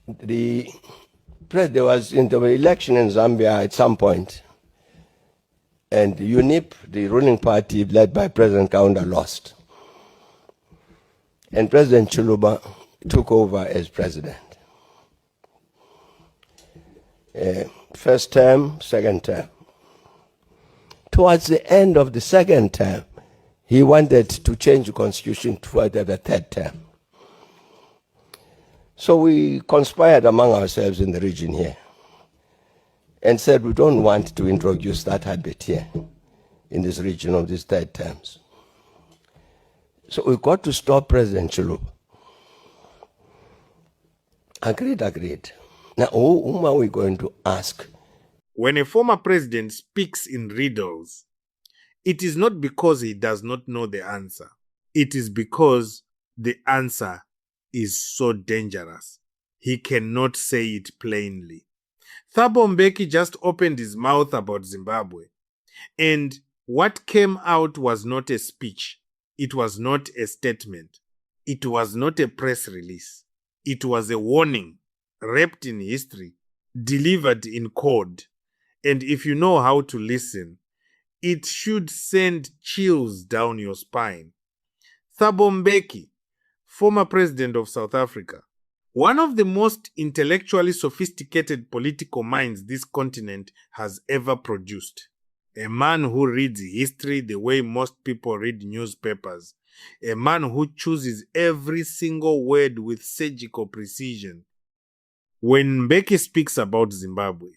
There was in the election in Zambia at some point, and UNIP, the ruling party led by President Kaunda, lost. And President Chiluba took over as president. First term, second term. Towards the end of the second term, he wanted to change the constitution for the third term. So we conspired among ourselves in the region here and said we don't want to introduce that habit here in this region of these third terms. So we got to stop President Chiluba. Agreed. Now, whom are we going to ask? When a former president speaks in riddles, it is not because he does not know the answer. It is because the answer is so dangerous. He cannot say it plainly. Thabo Mbeki just opened his mouth about Zimbabwe, and what came out was not a speech. It was not a statement. It was not a press release. It was a warning wrapped in history, delivered in code. And if you know how to listen, it should send chills down your spine. Thabo Mbeki, former president of South Africa, one of the most intellectually sophisticated political minds this continent has ever produced. A man who reads history the way most people read newspapers. A man who chooses every single word with surgical precision. When Mbeki speaks about Zimbabwe,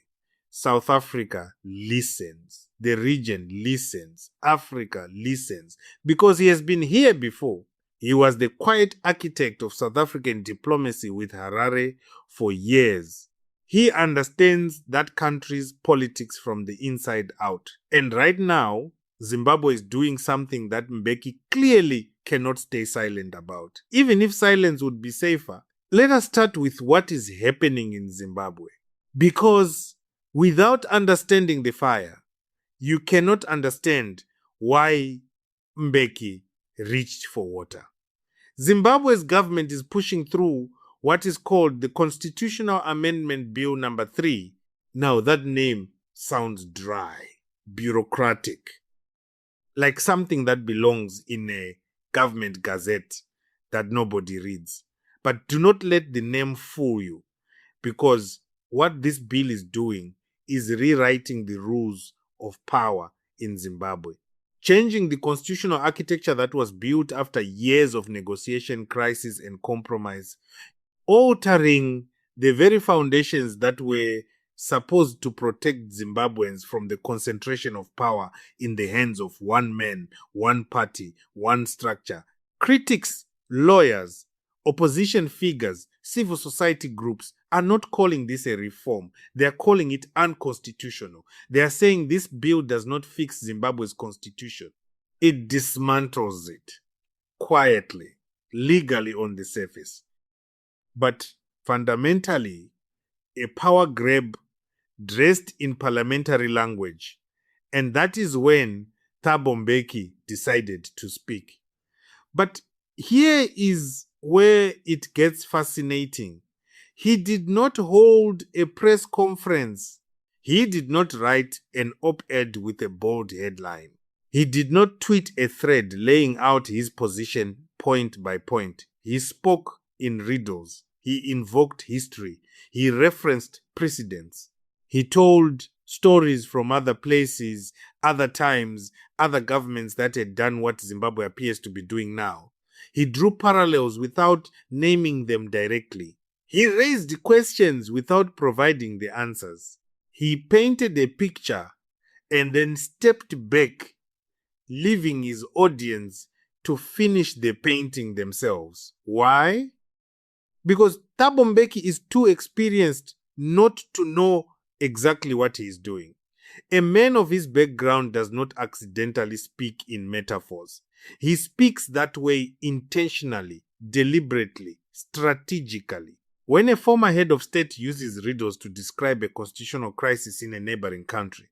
South Africa listens. The region listens. Africa listens. Because he has been here before. He was the quiet architect of South African diplomacy with Harare for years. He understands that country's politics from the inside out. And right now, Zimbabwe is doing something that Mbeki clearly cannot stay silent about. Even if silence would be safer, let us start with what is happening in Zimbabwe. Because without understanding the fire, you cannot understand why Mbeki reached for water. Zimbabwe's government is pushing through what is called the Constitutional Amendment Bill number 3. Now that name sounds dry, bureaucratic, like something that belongs in a government gazette that nobody reads. But do not let the name fool you, because what this bill is doing is rewriting the rules of power in Zimbabwe, changing the constitutional architecture that was built after years of negotiation, crisis, and compromise, altering the very foundations that were supposed to protect Zimbabweans from the concentration of power in the hands of one man, one party, one structure. Critics, lawyers, opposition figures, civil society groups are not calling this a reform. They are calling it unconstitutional. They are saying this bill does not fix Zimbabwe's constitution. It dismantles it quietly, legally on the surface. But fundamentally, a power grab dressed in parliamentary language. And that is when Thabo Mbeki decided to speak. But here is where it gets fascinating. He did not hold a press conference. He did not write an op-ed with a bold headline. He did not tweet a thread laying out his position point by point. He spoke in riddles. He invoked history. He referenced precedents. He told stories from other places, other times, other governments that had done what Zimbabwe appears to be doing now. He drew parallels without naming them directly. He raised questions without providing the answers. He painted a picture and then stepped back, leaving his audience to finish the painting themselves. Why? Because Thabo Mbeki is too experienced not to know exactly what he is doing. A man of his background does not accidentally speak in metaphors. He speaks that way intentionally, deliberately, strategically. When a former head of state uses riddles to describe a constitutional crisis in a neighboring country,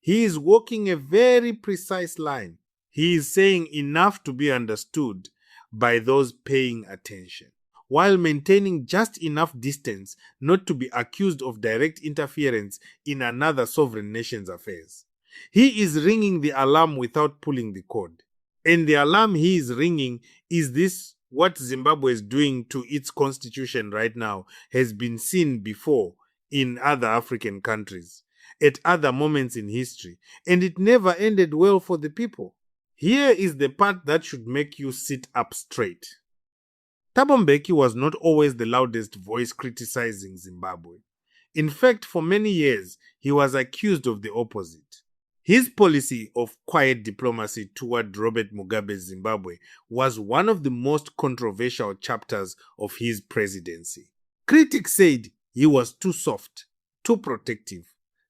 he is walking a very precise line. He is saying enough to be understood by those paying attention. while maintaining just enough distance not to be accused of direct interference in another sovereign nation's affairs. He is ringing the alarm without pulling the cord. And the alarm he is ringing is this: what Zimbabwe is doing to its constitution right now has been seen before in other African countries, at other moments in history, and it never ended well for the people. Here is the part that should make you sit up straight. Thabo Mbeki was not always the loudest voice criticizing Zimbabwe. In fact, for many years, he was accused of the opposite. His policy of quiet diplomacy toward Robert Mugabe's Zimbabwe was one of the most controversial chapters of his presidency. Critics said he was too soft, too protective,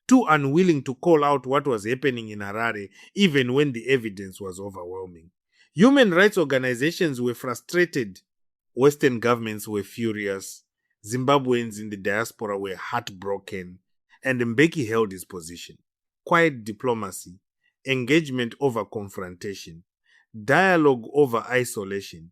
too unwilling to call out what was happening in Harare, even when the evidence was overwhelming. Human rights organizations were frustrated. Western governments were furious. Zimbabweans in the diaspora were heartbroken. And Mbeki held his position. Quiet diplomacy, engagement over confrontation, dialogue over isolation.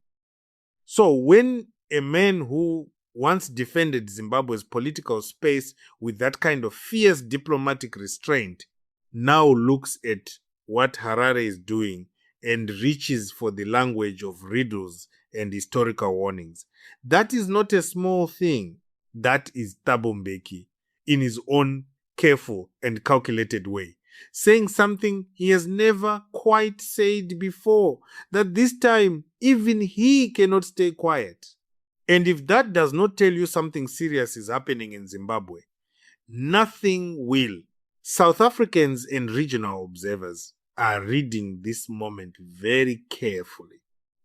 So when a man who once defended Zimbabwe's political space with that kind of fierce diplomatic restraint now looks at what Harare is doing and reaches for the language of riddles and historical warnings, that is not a small thing. That is Thabo Mbeki in his own careful and calculated way, saying something he has never quite said before, that this time even he cannot stay quiet. And if that does not tell you something serious is happening in Zimbabwe, nothing will. South Africans and regional observers are reading this moment very carefully.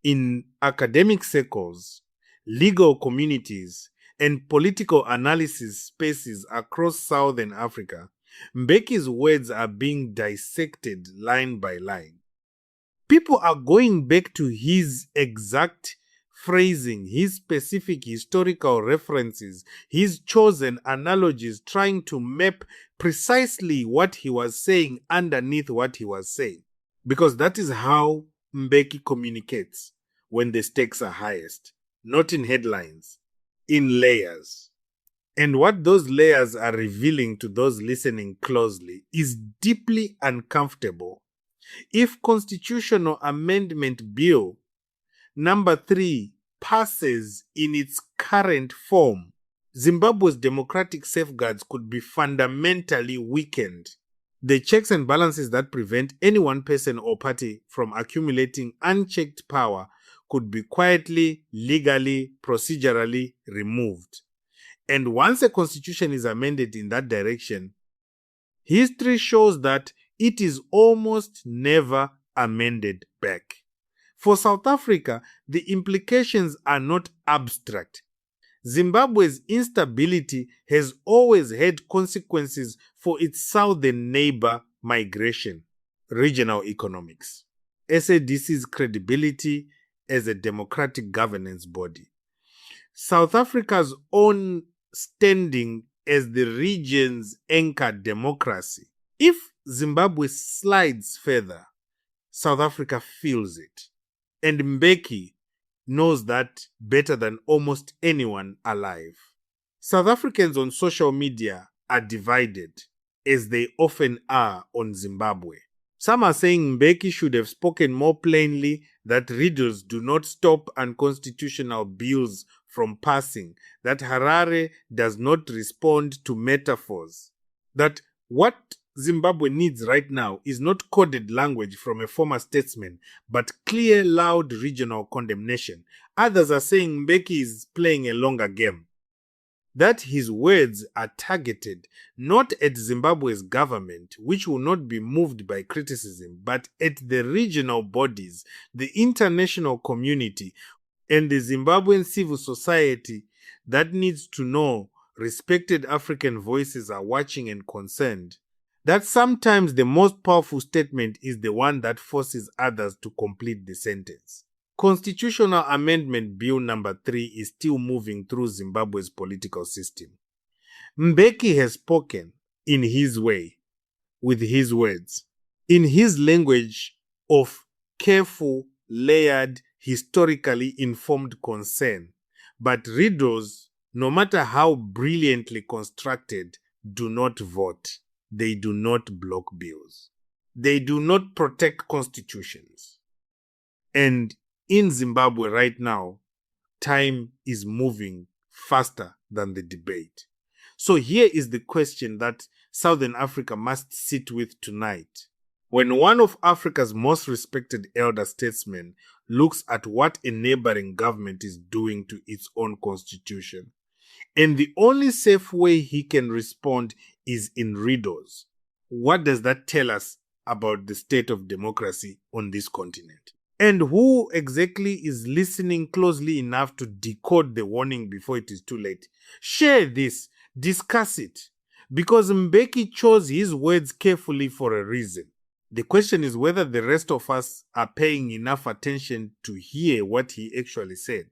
In academic circles, legal communities, and political analysis spaces across Southern Africa, Mbeki's words are being dissected line by line. People are going back to his exact phrasing, his specific historical references, his chosen analogies, trying to map precisely what he was saying underneath what he was saying. Because that is how Mbeki communicates when the stakes are highest, not in headlines, in layers. And what those layers are revealing to those listening closely is deeply uncomfortable. If Constitutional Amendment Bill Number 3 passes in its current form, Zimbabwe's democratic safeguards could be fundamentally weakened. The checks and balances that prevent any one person or party from accumulating unchecked power could be quietly, legally, procedurally removed. And once a constitution is amended in that direction, history shows that it is almost never amended back. For South Africa, the implications are not abstract. Zimbabwe's instability has always had consequences for its southern neighbor migration, regional economics, SADC's credibility as a democratic governance body, South Africa's own standing as the region's anchor democracy. If Zimbabwe slides further, South Africa feels it. And Mbeki knows that better than almost anyone alive. South Africans on social media are divided, as they often are on Zimbabwe. Some are saying Mbeki should have spoken more plainly, that riddles do not stop unconstitutional bills from passing, that Harare does not respond to metaphors, that what Zimbabwe needs right now is not coded language from a former statesman, but clear, loud regional condemnation. Others are saying Mbeki is playing a longer game, that his words are targeted not at Zimbabwe's government, which will not be moved by criticism, but at the regional bodies, the international community, and the Zimbabwean civil society that needs to know respected African voices are watching and concerned. That sometimes the most powerful statement is the one that forces others to complete the sentence. Constitutional Amendment Bill number 3 is still moving through Zimbabwe's political system. Mbeki has spoken in his way, with his words, in his language of careful, layered, historically informed concern, But riddles, no matter how brilliantly constructed, do not vote. They do not block bills. They do not protect constitutions. And in Zimbabwe right now, time is moving faster than the debate. So here is the question that Southern Africa must sit with tonight. When one of Africa's most respected elder statesmen looks at what a neighboring government is doing to its own constitution, and the only safe way he can respond is in riddles, what does that tell us about the state of democracy on this continent? And who exactly is listening closely enough to decode the warning before it is too late? Share this, discuss it, because Mbeki chose his words carefully for a reason. The question is whether the rest of us are paying enough attention to hear what he actually said.